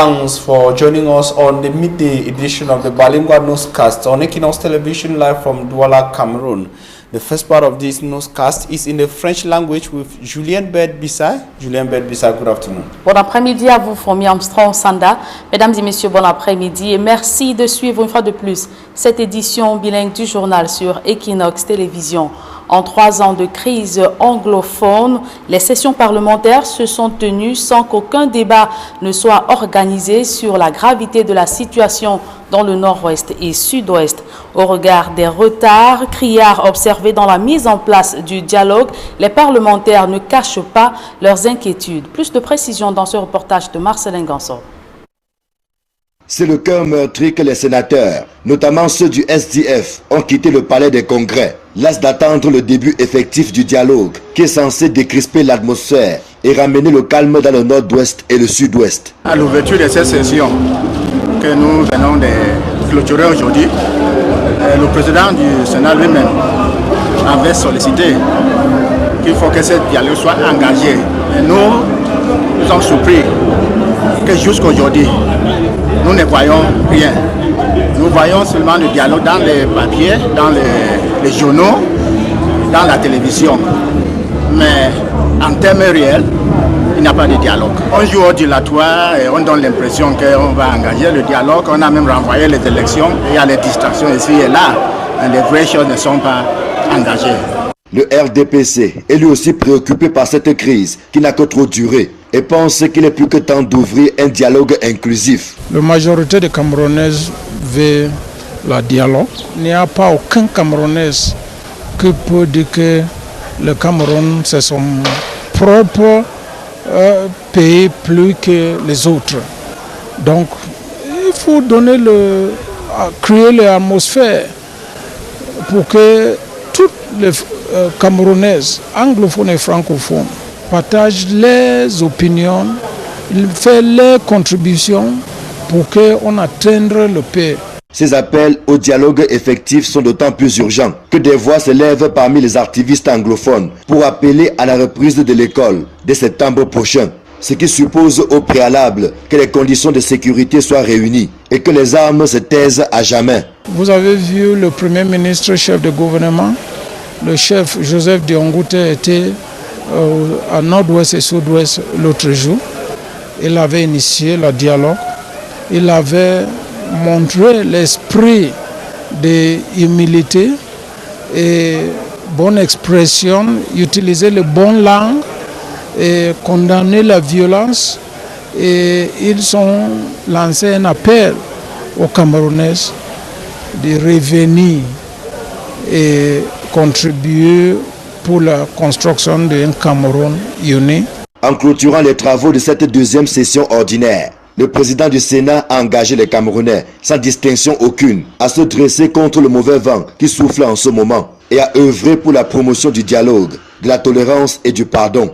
Thanks for joining us on the midday edition of the Bilingual Newscast on Equinox Television live from Douala, Cameroon. The first part of this newscast is in the French language with Julien Bed-Bissay. Julien Bed-Bissay, good afternoon. Bon après-midi à vous, Fomi Armstrong Sanda. Mesdames et messieurs, bon après-midi et merci de suivre une fois de plus cette édition bilingue du journal sur Equinox Télévision. En 3 ans de crise anglophone, les sessions parlementaires se sont tenues sans qu'aucun débat ne soit organisé sur la gravité de la situation dans le nord-ouest et sud-ouest. Au regard des retards criards observés dans la mise en place du dialogue, les parlementaires ne cachent pas leurs inquiétudes. Plus de précisions dans ce reportage de Marcelin Ganson. C'est le cœur meurtri que les sénateurs, notamment ceux du SDF, ont quitté le palais des congrès, las d'attendre le début effectif du dialogue qui est censé décrisper l'atmosphère et ramener le calme dans le nord-ouest et le sud-ouest. À l'ouverture de cette session que nous venons de clôturer aujourd'hui, le président du Sénat lui-même avait sollicité qu'il faut que ce dialogue soit engagé. Et nous sommes surpris que jusqu'aujourd'hui, nous ne voyons rien. Nous voyons seulement le dialogue dans les papiers, dans les journaux, dans la télévision. Mais en termes réels, il n'y a pas de dialogue. On joue au dilatoire et on donne l'impression qu'on va engager le dialogue. On a même renvoyé les élections. Il y a les distractions ici et là. Les vraies choses ne sont pas engagées. Le RDPC est lui aussi préoccupé par cette crise qui n'a que trop duré et pense qu'il est plus que temps d'ouvrir un dialogue inclusif. La majorité des Camerounais veut le dialogue. Il n'y a pas aucun Camerounais qui peut dire que le Cameroun c'est son propre pays plus que les autres. Donc il faut créer l'atmosphère pour que toutes les Camerounaises, anglophones et francophones, partagent les opinions, font leurs contributions pour qu'on atteigne le paix. Ces appels au dialogue effectif sont d'autant plus urgents que des voix s'élèvent parmi les activistes anglophones pour appeler à la reprise de l'école dès septembre prochain, ce qui suppose au préalable que les conditions de sécurité soient réunies et que les armes se taisent à jamais. Vous avez vu le Premier ministre, chef de gouvernement, le chef Joseph Diangoute était à nord-ouest et sud-ouest l'autre jour. Il avait initié le dialogue. Il avait montré l'esprit d'humilité et bonne expression, utiliser les bonnes langues et condamner la violence. Et ils ont lancé un appel aux Camerounais de revenir et contribuer pour la construction d'un Cameroun uni. En clôturant les travaux de cette deuxième session ordinaire, le président du Sénat a engagé les Camerounais, sans distinction aucune, à se dresser contre le mauvais vent qui souffle en ce moment et à œuvrer pour la promotion du dialogue, de la tolérance et du pardon.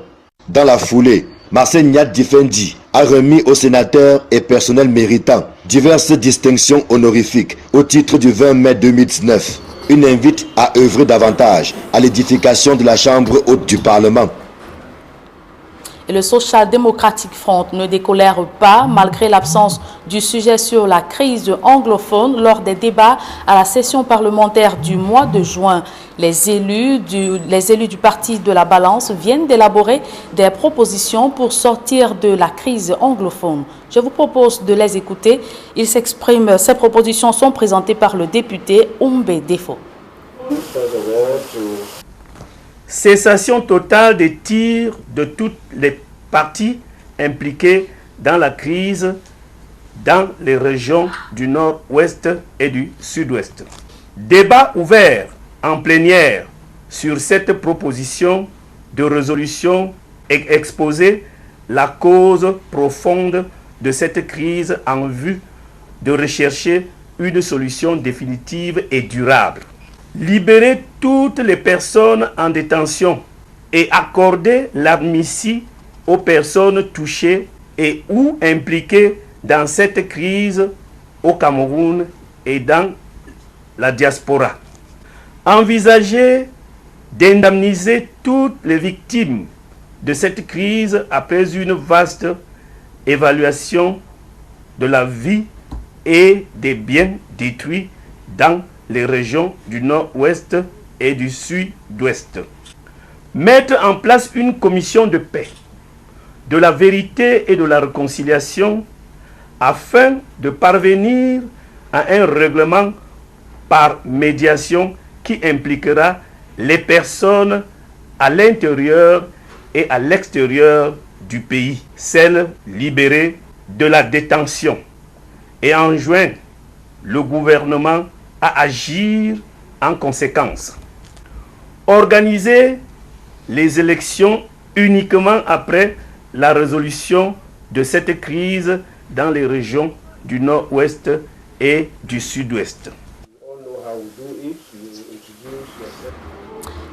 Dans la foulée, Marcel Nyat Difendi a remis aux sénateurs et personnels méritants diverses distinctions honorifiques au titre du 20 mai 2019. Une invite à œuvrer davantage à l'édification de la Chambre haute du Parlement. Et le Social Democratic Front ne décolère pas malgré l'absence du sujet sur la crise anglophone lors des débats à la session parlementaire du mois de juin. Les élus du Parti de la Balance viennent d'élaborer des propositions pour sortir de la crise anglophone. Je vous propose de les écouter. Ils s'expriment. Ces propositions sont présentées par le député Oumbe Defo. Cessation totale des tirs de toutes les parties impliquées dans la crise dans les régions du nord-ouest et du sud-ouest. Débat ouvert en plénière sur cette proposition de résolution et exposer la cause profonde de cette crise en vue de rechercher une solution définitive et durable. Libérer toutes les personnes en détention et accorder l'amnistie aux personnes touchées et ou impliquées dans cette crise au Cameroun et dans la diaspora. Envisager d'indemniser toutes les victimes de cette crise après une vaste évaluation de la vie et des biens détruits dans les régions du nord-ouest et du sud-ouest. Mettre en place une commission de paix, de la vérité et de la réconciliation afin de parvenir à un règlement par médiation qui impliquera les personnes à l'intérieur et à l'extérieur du pays, celles libérées de la détention, et enjoint le gouvernement à agir en conséquence. Organiser les élections uniquement après la résolution de cette crise dans les régions du nord-ouest et du sud-ouest.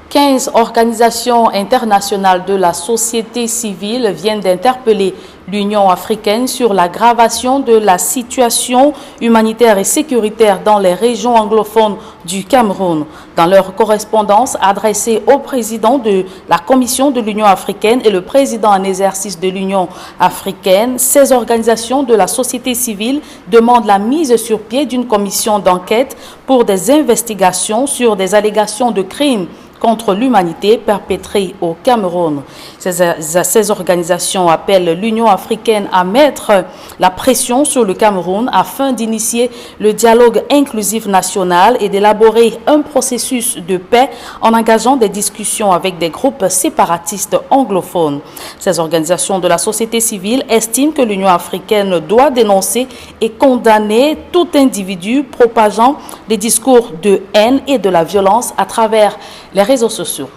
15 organisations internationales de la société civile viennent d'interpeller l'Union africaine sur l'aggravation de la situation humanitaire et sécuritaire dans les régions anglophones du Cameroun. Dans leur correspondance adressée au président de la Commission de l'Union africaine et le président en exercice de l'Union africaine, ces organisations de la société civile demandent la mise sur pied d'une commission d'enquête pour des investigations sur des allégations de crimes contre l'humanité perpétrée au Cameroun. Ces organisations appellent l'Union africaine à mettre la pression sur le Cameroun afin d'initier le dialogue inclusif national et d'élaborer un processus de paix en engageant des discussions avec des groupes séparatistes anglophones. Ces organisations de la société civile estiment que l'Union africaine doit dénoncer et condamner tout individu propageant des discours de haine et de la violence à travers les réseaux sociaux.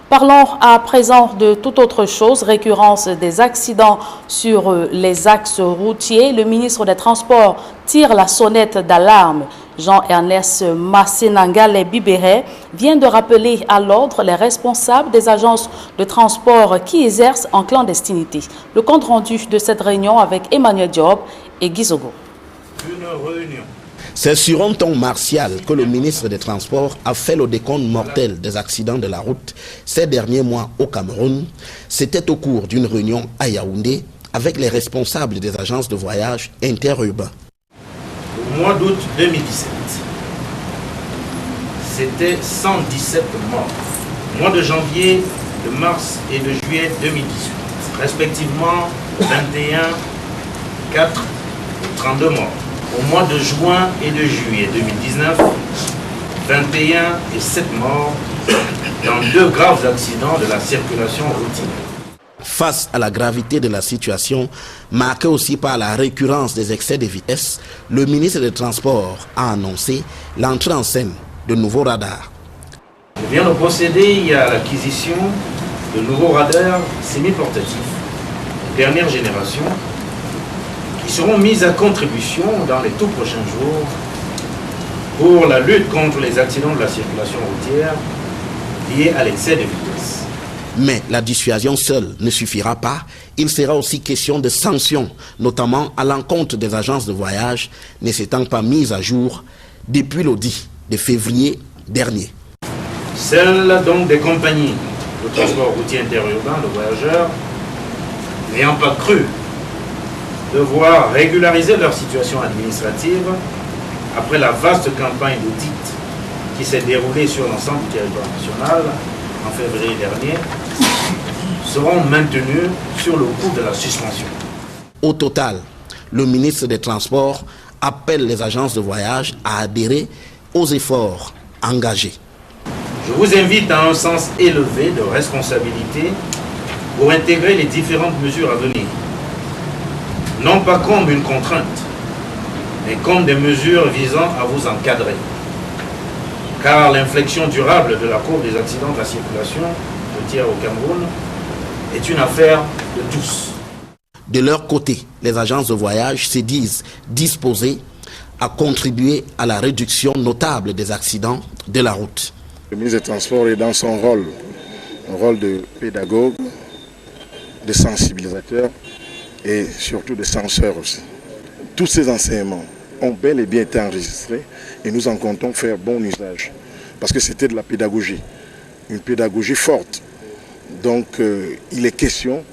Parlons à présent de toute autre chose, récurrence des accidents sur les axes routiers. Le ministre des Transports tire la sonnette d'alarme. Jean-Ernest Massenangale Bibere vient de rappeler à l'ordre les responsables des agences de transport qui exercent en clandestinité. Le compte rendu de cette réunion avec Emmanuel Diop et Guy Zogo. C'est sur un ton martial que le ministre des Transports a fait le décompte mortel des accidents de la route ces derniers mois au Cameroun. C'était au cours d'une réunion à Yaoundé avec les responsables des agences de voyage interurbains. Au mois d'août 2017, c'était 117 morts. Au mois de janvier, de mars et de juillet 2018, respectivement 21, 4 et 32 morts. Au mois de juin et de juillet 2019, 21 et 7 morts dans 2 graves accidents de la circulation routière. Face à la gravité de la situation, marquée aussi par la récurrence des excès de vitesse, le ministre des Transports a annoncé l'entrée en scène de nouveaux radars. Je viens de procéder à l'acquisition de nouveaux radars semi-portatifs, dernière génération, qui seront mis à contribution dans les tout prochains jours pour la lutte contre les accidents de la circulation routière liés à l'excès de vitesse. Mais la dissuasion seule ne suffira pas. Il sera aussi question de sanctions, notamment à l'encontre des agences de voyage ne s'étant pas mises à jour depuis le 10 de février dernier. Celles donc des compagnies de transport routier interurbain de voyageurs n'ayant pas cru devoir régulariser leur situation administrative après la vaste campagne d'audit qui s'est déroulée sur l'ensemble du territoire national en février dernier, seront maintenus sur le coup de la suspension. Au total, le ministre des Transports appelle les agences de voyage à adhérer aux efforts engagés. Je vous invite à un sens élevé de responsabilité pour intégrer les différentes mesures à venir, non pas comme une contrainte, mais comme des mesures visant à vous encadrer. Car l'inflexion durable de la courbe des accidents de la circulation routière au Cameroun est une affaire de tous. De leur côté, les agences de voyage se disent disposées à contribuer à la réduction notable des accidents de la route. Le ministre des Transports est dans son rôle, un rôle de pédagogue, de sensibilisateur et surtout de censeur aussi. Tous ces enseignements ont bel et bien été enregistrés et nous en comptons faire bon usage parce que c'était de la pédagogie, une pédagogie forte. Donc il est question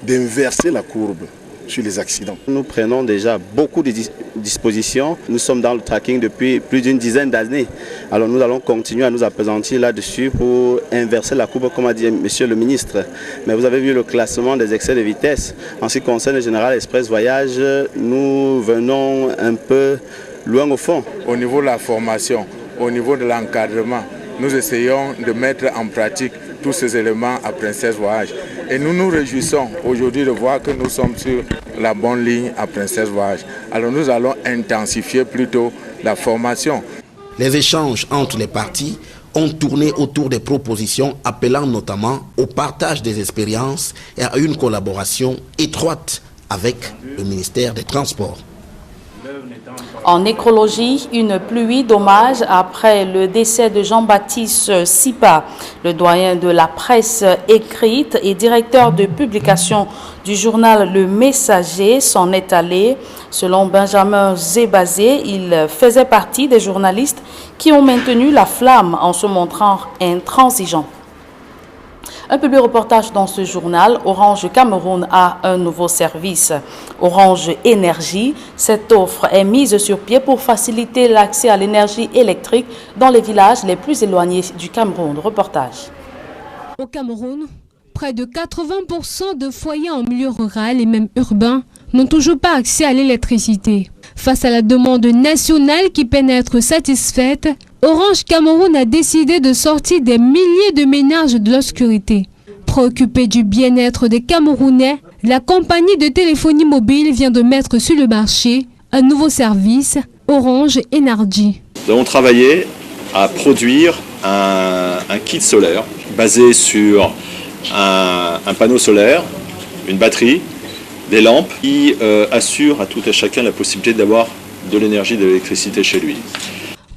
d'inverser la courbe sur les accidents. Nous prenons déjà beaucoup de dispositions. Nous sommes dans le tracking depuis plus d'une dizaine d'années. Alors nous allons continuer à nous appesantir là-dessus pour inverser la courbe, comme a dit Monsieur le ministre. Mais vous avez vu le classement des excès de vitesse. En ce qui concerne le Général Express Voyage, nous venons un peu loin au fond. Au niveau de la formation, au niveau de l'encadrement, nous essayons de mettre en pratique tous ces éléments à Princesse Voyage. Et nous nous réjouissons aujourd'hui de voir que nous sommes sur la bonne ligne à Princesse Voyage. Alors nous allons intensifier plutôt la formation. Les échanges entre les parties ont tourné autour des propositions appelant notamment au partage des expériences et à une collaboration étroite avec le ministère des Transports. En écologie, une pluie d'hommage après le décès de Jean-Baptiste Sipa, le doyen de la presse écrite et directeur de publication du journal Le Messager, s'en est allé. Selon Benjamin Zébazé, il faisait partie des journalistes qui ont maintenu la flamme en se montrant intransigeants. Un public reportage dans ce journal. Orange Cameroun a un nouveau service, Orange Énergie. Cette offre est mise sur pied pour faciliter l'accès à l'énergie électrique dans les villages les plus éloignés du Cameroun. Reportage. Au Cameroun, près de 80% de foyers en milieu rural et même urbain n'ont toujours pas accès à l'électricité. Face à la demande nationale qui peine à être satisfaite, Orange Cameroun a décidé de sortir des milliers de ménages de l'obscurité. Préoccupée du bien-être des Camerounais, la compagnie de téléphonie mobile vient de mettre sur le marché un nouveau service, Orange Énergie. Nous avons travaillé à produire un kit solaire basé sur un panneau solaire, une batterie, des lampes qui assurent à tout et chacun la possibilité d'avoir de l'énergie, de l'électricité chez lui.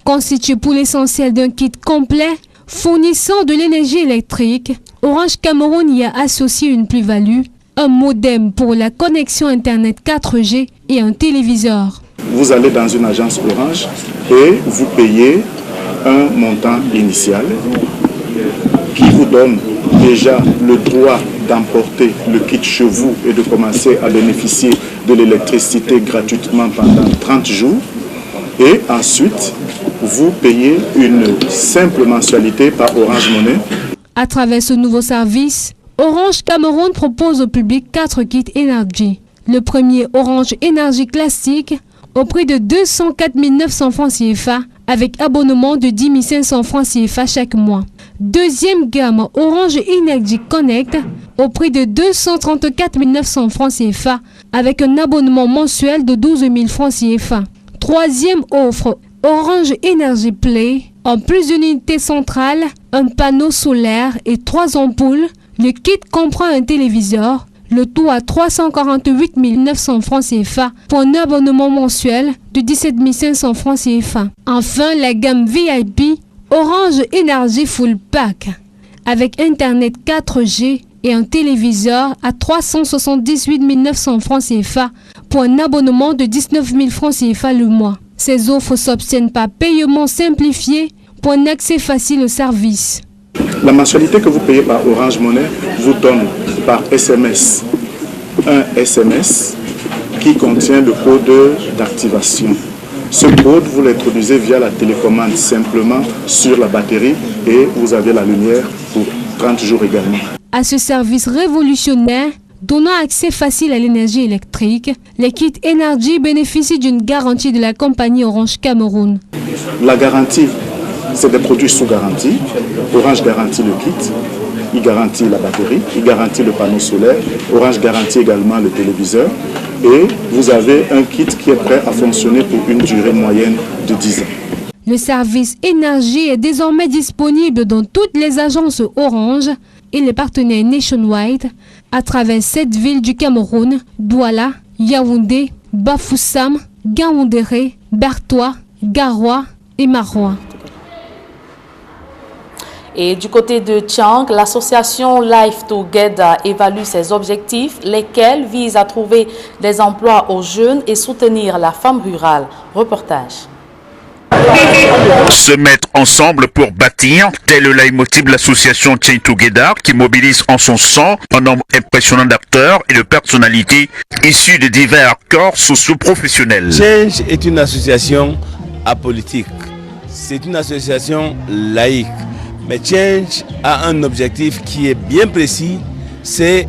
Constitué pour l'essentiel d'un kit complet fournissant de l'énergie électrique, Orange Cameroun y a associé une plus-value, un modem pour la connexion Internet 4G et un téléviseur. Vous allez dans une agence Orange et vous payez un montant initial qui vous donne déjà le droit d'emporter le kit chez vous et de commencer à bénéficier de l'électricité gratuitement pendant 30 jours. Et ensuite, vous payez une simple mensualité par Orange Money. À travers ce nouveau service, Orange Cameroun propose au public 4 kits Énergie. Le premier, Orange Énergie classique, au prix de 204 900 francs CFA, avec abonnement de 10 500 francs CFA chaque mois. Deuxième gamme, Orange Énergie Connect, au prix de 234 900 francs CFA, avec un abonnement mensuel de 12 000 francs CFA. Troisième offre, Orange Énergie Play, en plus d'une unité centrale, un panneau solaire et 3 ampoules. Le kit comprend un téléviseur, le tout à 348 900 francs CFA pour un abonnement mensuel de 17 500 francs CFA. Enfin, la gamme VIP, Orange Énergie Full Pack, avec Internet 4G et un téléviseur à 378 900 francs CFA pour un abonnement de 19 000 francs CFA le mois. Ces offres s'obtiennent par paiement simplifié pour un accès facile au service. La mensualité que vous payez par Orange Money vous donne par SMS un SMS qui contient le code d'activation. Ce code, vous l'introduisez via la télécommande simplement sur la batterie et vous avez la lumière pour 30 jours également. À ce service révolutionnaire, donnant accès facile à l'énergie électrique, les kits Énergie bénéficient d'une garantie de la compagnie Orange Cameroun. La garantie, c'est des produits sous garantie. Orange garantit le kit, il garantit la batterie, il garantit le panneau solaire. Orange garantit également le téléviseur. Et vous avez un kit qui est prêt à fonctionner pour une durée moyenne de 10 ans. Le service Énergie est désormais disponible dans toutes les agences Orange et les partenaires nationwide à travers 7 villes du Cameroun, Douala, Yaoundé, Bafoussam, Gaoundéré, Bertois, Garoua et Maroua. Et du côté de Tchang, l'association Life Together évalue ses objectifs, lesquels visent à trouver des emplois aux jeunes et soutenir la femme rurale. Reportage. Se mettre ensemble pour bâtir, tel le leitmotiv de l'association Change Together qui mobilise en son sein un nombre impressionnant d'acteurs et de personnalités issus de divers corps socio-professionnels. Change est une association apolitique, c'est une association laïque, mais Change a un objectif qui est bien précis, c'est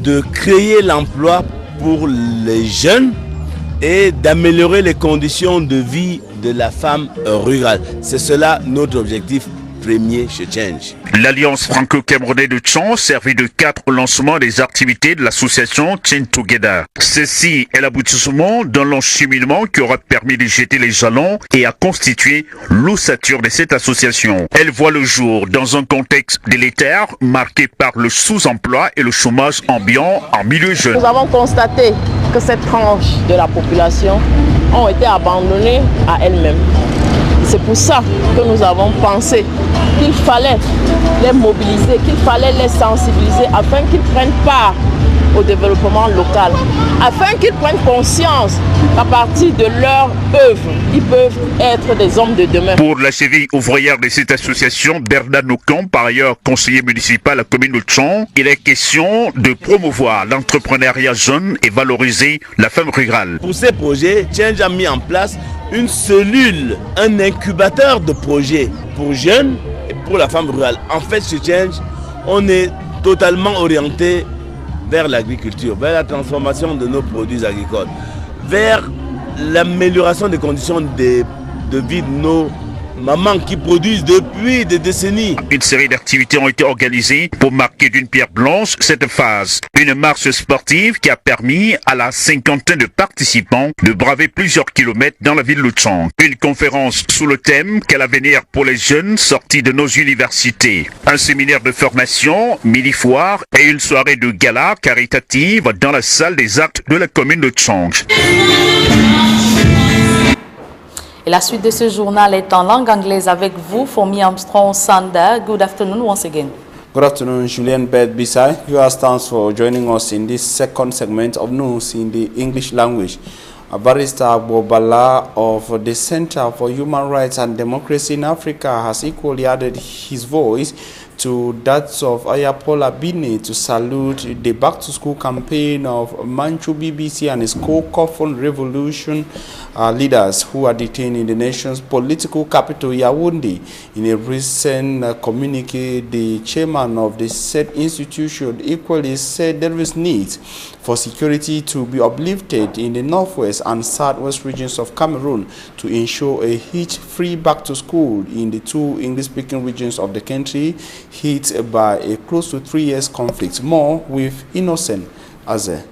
de créer l'emploi pour les jeunes et d'améliorer les conditions de vie de la femme rurale. C'est cela notre objectif premier chez Change. L'Alliance franco-camerounaise de Change servit de cadre au lancement des activités de l'association Change Together. Ceci est l'aboutissement d'un long cheminement qui aura permis de jeter les jalons et a constitué l'ossature de cette association. Elle voit le jour dans un contexte délétère marqué par le sous-emploi et le chômage ambiant en milieu jeune. Nous avons constaté que cette tranche de la population ont été abandonnées à elles-mêmes. C'est pour ça que nous avons pensé qu'il fallait les mobiliser, qu'il fallait les sensibiliser afin qu'ils prennent part au développement local, afin qu'ils prennent conscience qu'à partir de leur œuvre, ils peuvent être des hommes de demain. Pour la cheville ouvrière de cette association, Bernard Noucan, par ailleurs conseiller municipal à la commune de Tchon, il est question de promouvoir l'entrepreneuriat jeune et valoriser la femme rurale. Pour ces projets, Change a mis en place une cellule, un incubateur de projets pour jeunes et pour la femme rurale. En fait, chez Change, on est totalement orienté vers l'agriculture, vers la transformation de nos produits agricoles, vers l'amélioration des conditions de vie de nos mamans qui produisent depuis des décennies. Une série d'activités ont été organisées pour marquer d'une pierre blanche cette phase. Une marche sportive qui a permis à la cinquantaine de participants de braver plusieurs kilomètres dans la ville de Tchon. Une conférence sous le thème Quel avenir pour les jeunes sortis de nos universités. Un séminaire de formation, mini-foire et une soirée de gala caritative dans la salle des actes de la commune de Tchon. Et la suite de ce journal est en langue anglaise avec vous, Fomi Armstrong Sanda. Good afternoon once again. Good afternoon, Julian Bed Bisai. You are thanks for joining us in this second segment of news in the English language. Barrister Agbo Bala of the Center for Human Rights and Democracy in Africa has equally added his voice to that of Ayapola Bine to salute the back-to-school campaign of Manchu BBC and his co-Kofun Revolution leaders who are detained in the nation's political capital, Yaoundé. In a recent communique, the chairman of the said institution equally said there is need for security to be uplifted in the northwest and southwest regions of Cameroon to ensure a hitch-free back-to-school in the two English-speaking regions of the country hit by a close to 3 years conflict. More with Innocent Aze.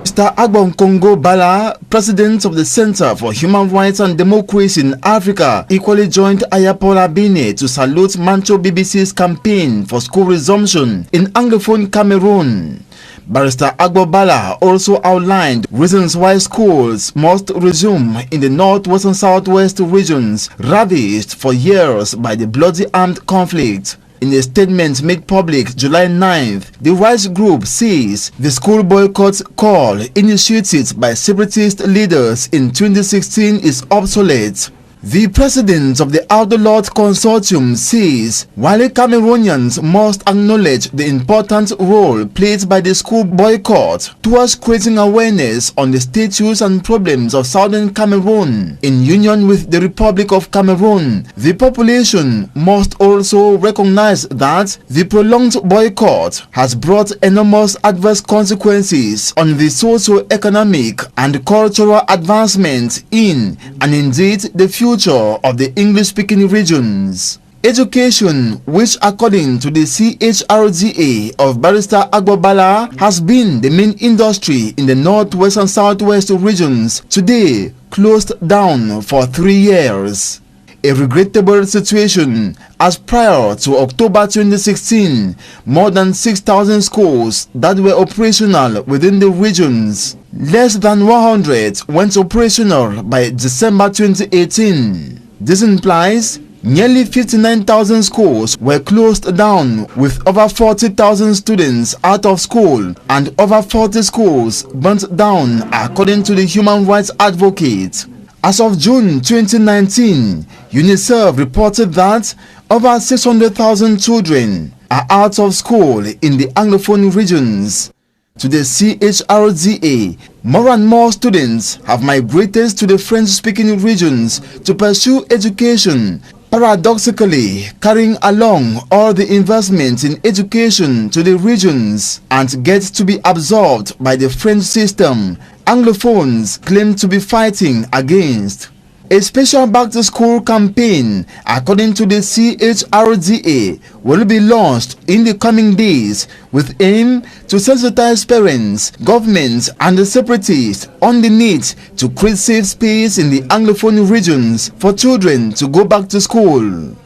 Mr. Agbo Kongo Bala, president of the Center for Human Rights and Democracy in Africa, equally joined Ayapola Bine to salute Mancho BBC's campaign for school resumption in Anglophone Cameroon. Barrister Agbo Bala also outlined reasons why schools must resume in the northwest and southwest regions ravaged for years by the bloody armed conflict. In a statement made public July 9th, the rights group says the school boycott call initiated by separatist leaders in 2016 is obsolete. The president of the Outer Lord Consortium says while Cameroonians must acknowledge the important role played by the school boycott towards creating awareness on the status and problems of southern Cameroon in union with the Republic of Cameroon, the population must also recognize that the prolonged boycott has brought enormous adverse consequences on the socio-economic and cultural advancement in and indeed the future of the English-speaking regions. Education, which according to the CHRDA of Barrister Agbo Bala has been the main industry in the northwest and southwest regions, today closed down for 3 years. A regrettable situation, as prior to October 2016, more than 6,000 schools that were operational within the regions, less than 100 went operational by December 2018. This implies nearly 59,000 schools were closed down with over 40,000 students out of school and over 40 schools burnt down, according to the human rights advocate. As of June 2019, UNICEF reported that over 600,000 children are out of school in the Anglophone regions. To the CHRDA, more and more students have migrated to the French-speaking regions to pursue education, paradoxically carrying along all the investment in education to the regions and get to be absorbed by the French system Anglophones claim to be fighting against. A special back-to-school campaign, according to the CHRDA, will be launched in the coming days with aim to sensitize parents, governments and the separatists on the need to create safe space in the Anglophone regions for children to go back to school.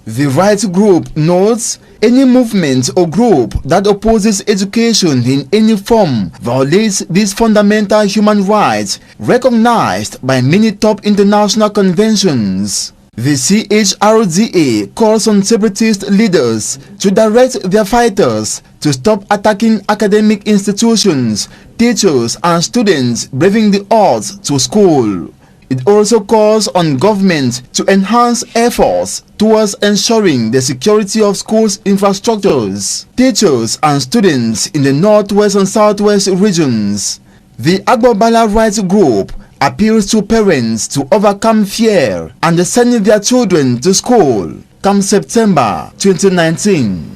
The rights group notes any movement or group that opposes education in any form violates these fundamental human rights recognized by many top international conventions. The CHRDA calls on separatist leaders to direct their fighters to stop attacking academic institutions, teachers and students braving the odds to school. It also calls on government to enhance efforts towards ensuring the security of schools' infrastructures, teachers and students in the northwest and southwest regions. The Agbobala Rights Group appeals to parents to overcome fear and send their children to school come September 2019.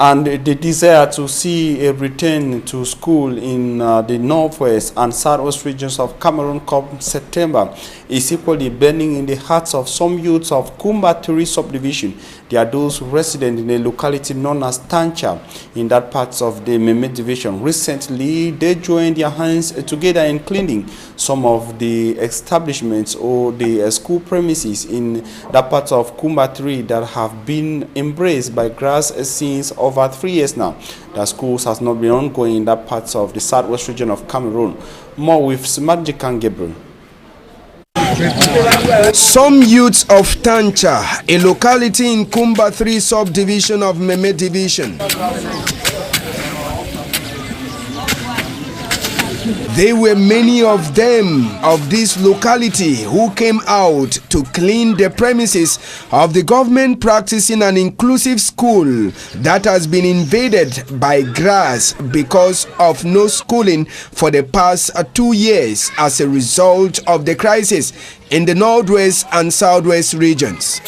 And the desire to see a return to school in the northwest and southwest regions of Cameroon come September is equally burning in the hearts of some youths of Kumba 3 subdivision. They are those resident in a locality known as Tancha in that part of the Meme division. Recently, they joined their hands together in cleaning some of the establishments or the school premises in that part of Kumba 3 that have been embraced by grass since over 3 years now. The schools has not been ongoing in that part of the southwest region of Cameroon. More with Smadjikan Gabriel. Some youths of Tancha, a locality in Kumba 3 subdivision of Meme division. There were many of them of this locality who came out to clean the premises of the government practicing an inclusive school that has been invaded by grass because of no schooling for the past 2 years as a result of the crisis in the northwest and southwest regions.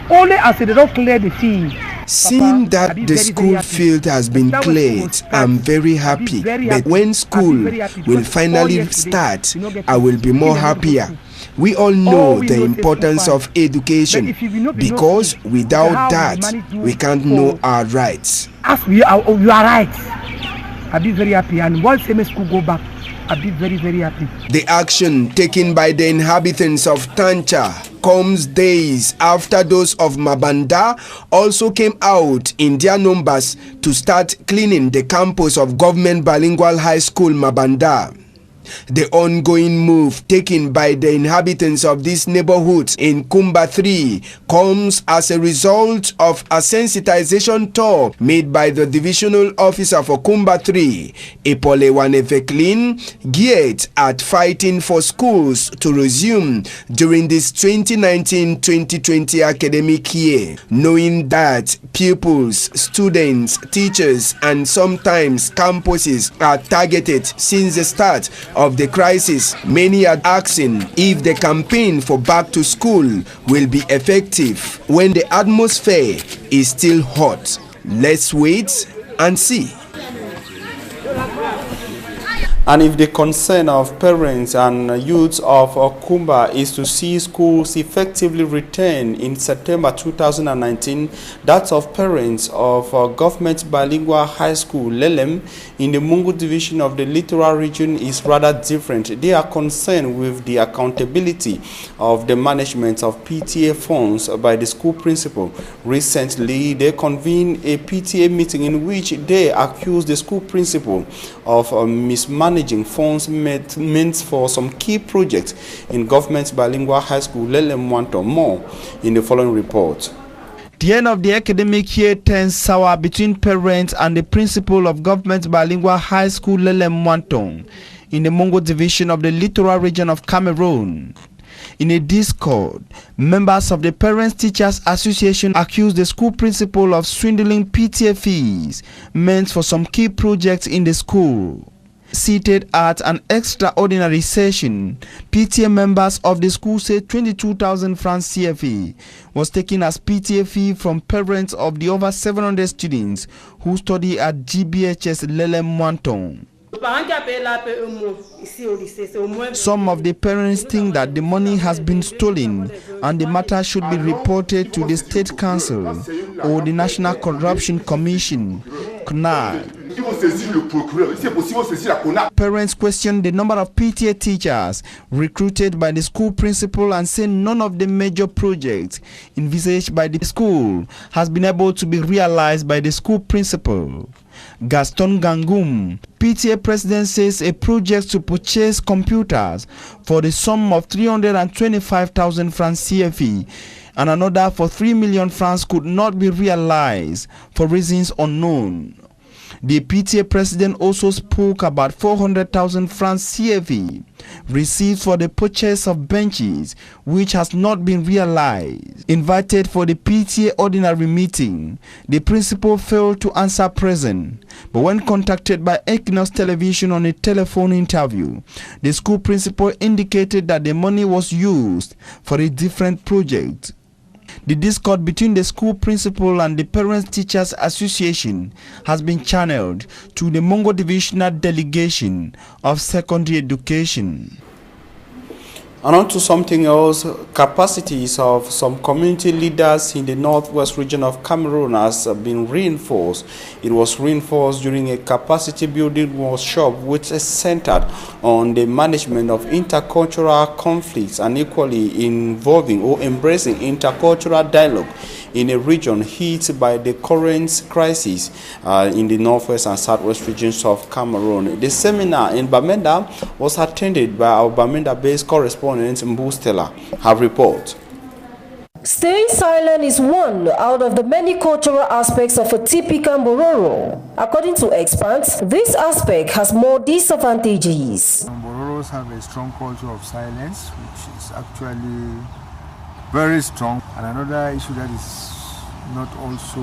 Only as they don't clear the field. Seeing that the school field has been cleared, I'm very happy. But when school will finally start, I will be more happier. We all know the importance of education because without that, we can't know our rights. As you are right, I'll be very happy. And once the school go back, I'll be very, very happy. The action taken by the inhabitants of Tancha comes days after those of Mabanda also came out in their numbers to start cleaning the campus of Government Bilingual High School Mabanda. The ongoing move taken by the inhabitants of these neighborhoods in Kumba 3 comes as a result of a sensitization tour made by the divisional officer for Kumba 3, Ipolewane Veklin, geared at fighting for schools to resume during this 2019-2020 academic year, knowing that pupils, students, teachers, and sometimes campuses are targeted since the start of the crisis. Many are asking if the campaign for back to school will be effective when the atmosphere is still hot. Let's wait and see. And if the concern of parents and youths of Kumba is to see schools effectively return in September 2019, that of parents of Government Bilingual High School, Lelem, in the Mungu division of the Littoral region is rather different. They are concerned with the accountability of the management of PTA funds by the school principal. Recently, they convened a PTA meeting in which they accused the school principal of mismanaging funds meant for some key projects in Government Bilingual High School, Lelem Wanto. More in the following report. The end of the academic year turns sour between parents and the principal of government bilingual high school Lele Mwantong in the Mongo division of the littoral region of Cameroon. In a discord, members of the Parents Teachers Association accused the school principal of swindling PTA fees meant for some key projects in the school. Seated at an extraordinary session, PTA members of the school said 22,000 francs CFA was taken as PTA fee from parents of the over 700 students who study at GBHS Lele Mwantong. Some of the parents think that the money has been stolen and the matter should be reported to the State Council or the National Corruption Commission, CNAC. Parents question the number of PTA teachers recruited by the school principal and say none of the major projects envisaged by the school has been able to be realized by the school principal. Gaston Gangum, PTA president, says a project to purchase computers for the sum of 325,000 francs CFE and another for 3 million francs could not be realized for reasons unknown. The PTA president also spoke about 400,000 francs CFE received for the purchase of benches, which has not been realized. Invited for the PTA ordinary meeting, the principal failed to answer present, but when contacted by Equinox Television on a telephone interview, the school principal indicated that the money was used for a different project. The discord between the school principal and the Parents Teachers Association has been channeled to the Mongo Divisional Delegation of Secondary Education. And on to something else, capacities of some community leaders in the northwest region of Cameroon has been reinforced. It was reinforced during a capacity building workshop which is centered on the management of intercultural conflicts and equally involving or embracing intercultural dialogue in a region hit by the current crisis in the northwest and southwest regions of Cameroon. The seminar in Bamenda was attended by our Bamenda-based correspondent Mbu Stella. Her report. Staying silent is one out of the many cultural aspects of a typical Bororo. According to experts, this aspect has more disadvantages. Bororos have a strong culture of silence, which is actually very strong. And another issue that is not also,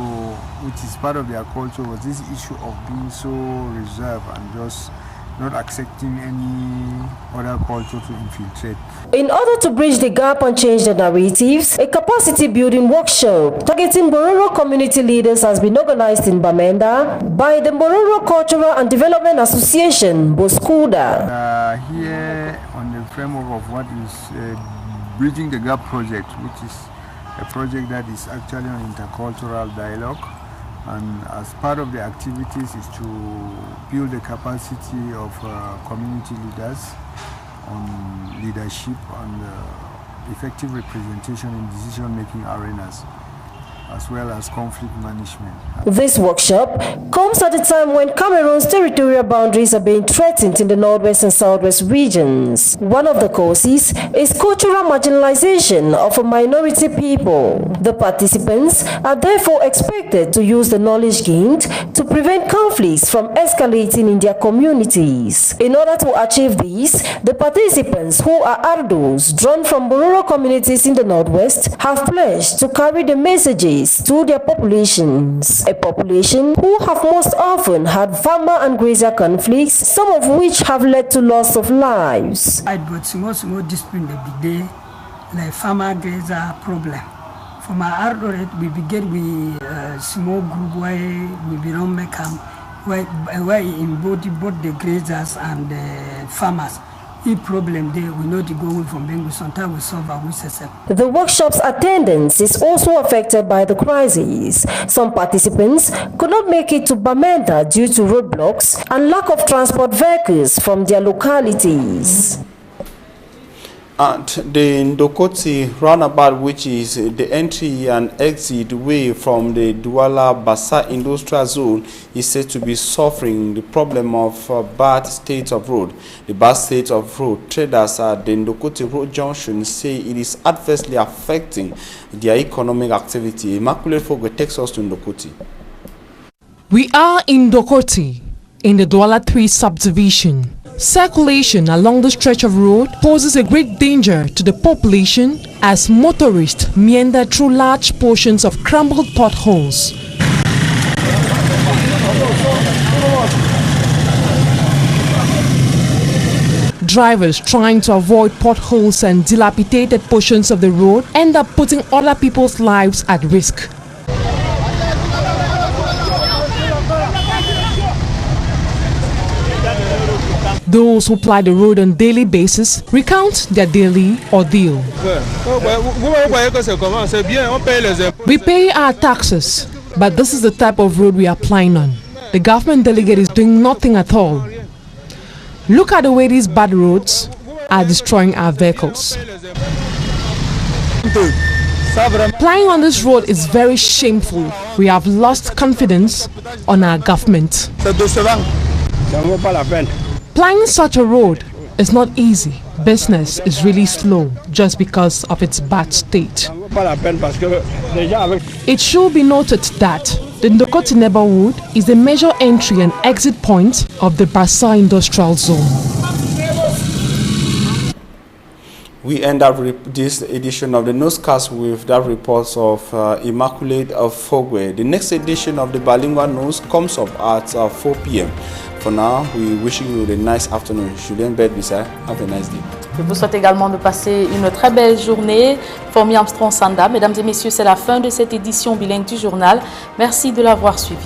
which is part of their culture, was this issue of being so reserved and just not accepting any other culture to infiltrate. In order to bridge the gap and change the narratives, a capacity building workshop targeting Bororo community leaders has been organized in Bamenda by the Bororo Cultural and Development Association, Boskuda. Here on the framework of what is Bridging the Gap project, which is a project that is actually an intercultural dialogue, and as part of the activities is to build the capacity of community leaders on leadership and effective representation in decision-making arenas, as well as conflict management. This workshop comes at a time when Cameroon's territorial boundaries are being threatened in the northwest and southwest regions. One of the causes is cultural marginalization of a minority people. The participants are therefore expected to use the knowledge gained to prevent conflicts from escalating in their communities. In order to achieve this, the participants, who are Ardos drawn from Bororo communities in the northwest, have pledged to carry the messages to their populations, a population who have most often had farmer and grazier conflicts, some of which have led to loss of lives. I got small dispute in the big day, like farmer grazier problem. From our art, we begin with small group where we belong make where in both the graziers and the farmers. Problem there, we know to go from Bengu, sometimes we solve our wishes. The workshop's attendance is also affected by the crisis. Some participants could not make it to Bamenda due to roadblocks and lack of transport vehicles from their localities. And the Ndokoti roundabout, which is the entry and exit way from the Douala Bassa Industrial Zone, is said to be suffering the problem of bad state of road. The bad state of road, traders at the Ndokoti Road Junction say it is adversely affecting their economic activity. Immaculate Fogwe takes us to Ndokoti. We are in Ndokoti, in the Douala 3 subdivision. Circulation along the stretch of road poses a great danger to the population as motorists meander through large portions of crumbled potholes. Drivers trying to avoid potholes and dilapidated portions of the road end up putting other people's lives at risk. Those who ply the road on a daily basis recount their daily ordeal. We pay our taxes, but this is the type of road we are plying on. The government delegate is doing nothing at all. Look at the way these bad roads are destroying our vehicles. Plying on this road is very shameful. We have lost confidence on our government. Plying such a road is not easy. Business is really slow just because of its bad state. It should be noted that the Ndokoti neighborhood is the major entry and exit point of the Bassa Industrial Zone. We end up this edition of the Newscast with that report of Immaculate Fogwe. The next edition of the Bilingual News comes up at 4 p.m. For now, we wishing you a nice afternoon. Julien Bedbissa, have a nice day. Je vous souhaite également de passer une très belle journée. Fomi Armstrong Sanda, mesdames et messieurs, c'est la fin de cette édition bilingue du journal. Merci de l'avoir suivi.